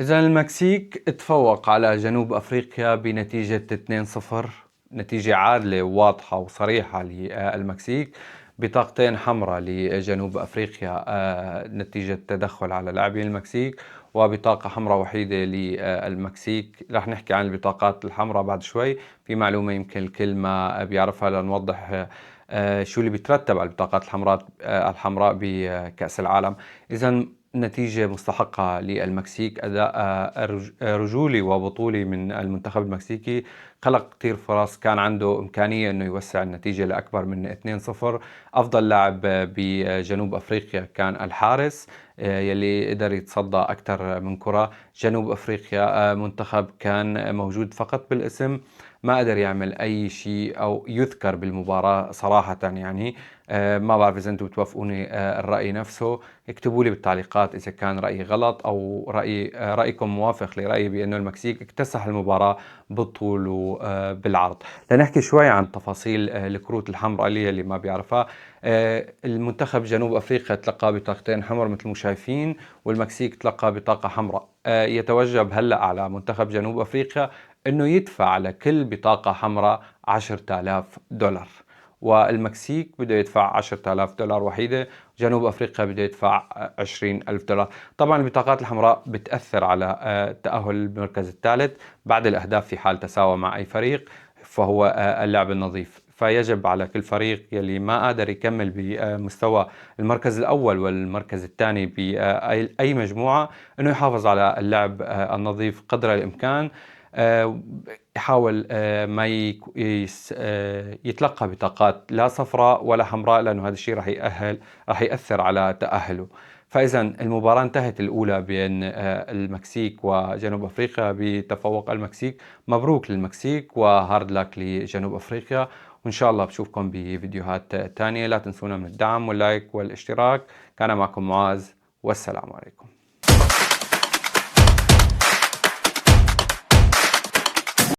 إذا المكسيك تفوق على جنوب أفريقيا بنتيجة 2-0، نتيجة عادلة وواضحة وصريحة للمكسيك. بطاقتين حمراء لجنوب أفريقيا نتيجة تدخل على لاعبي المكسيك، وبطاقة حمراء وحيدة للمكسيك. رح نحكي عن البطاقات الحمراء بعد شوي. في معلومة يمكن الكل ما بيعرفها لنوضح شو اللي بيترتب على البطاقات الحمراء بكأس العالم. إذا نتيجة مستحقة للمكسيك، أداء رجولي وبطولي من المنتخب المكسيكي. خلق كتير فرص، كان عنده إمكانية أنه يوسع النتيجة لأكبر من 2-0. أفضل لاعب بجنوب أفريقيا كان الحارس يلي قدر يتصدى أكثر من كرة. جنوب أفريقيا منتخب كان موجود فقط بالاسم، ما قدر يعمل أي شيء أو يذكر بالمباراة صراحة. يعني ما بعرف إذا أنتم بتوافقوني الرأي نفسه. اكتبوا لي بالتعليقات إذا كان رأيي غلط أو رأيكم موافق لرأيي بأنه المكسيك اكتسح المباراة بالطول وبالعرض. لنحكي شوي عن تفاصيل الكروت الحمراء اللي ما بيعرفها. المنتخب جنوب أفريقيا تلقى بطاقتين حمر مثل ما شايفين، والمكسيك تلقى بطاقة حمراء. يتوجب هلأ على منتخب جنوب أفريقيا أنه يدفع على كل بطاقة حمراء $10,000، والمكسيك بده يدفع $10,000 وحيدة. جنوب أفريقيا بده يدفع $20,000. طبعا البطاقات الحمراء بتأثر على تأهل المركز الثالث بعد الأهداف في حال تساوى مع أي فريق، فهو اللعب النظيف. فيجب على كل فريق يلي ما قادر يكمل بمستوى المركز الأول والمركز الثاني بأي مجموعة أنه يحافظ على اللعب النظيف قدر الإمكان. يحاول ما يتلقى بطاقات لا صفراء ولا حمراء، لأنه هذا الشيء راح يأثر على تأهله. فإذا المباراة انتهت الأولى بين المكسيك وجنوب أفريقيا بتفوق المكسيك. مبروك للمكسيك وهارد لك لجنوب أفريقيا، وإن شاء الله بشوفكم بفيديوهات تانية. لا تنسونا من الدعم واللايك والاشتراك. كان معكم معاذ، والسلام عليكم.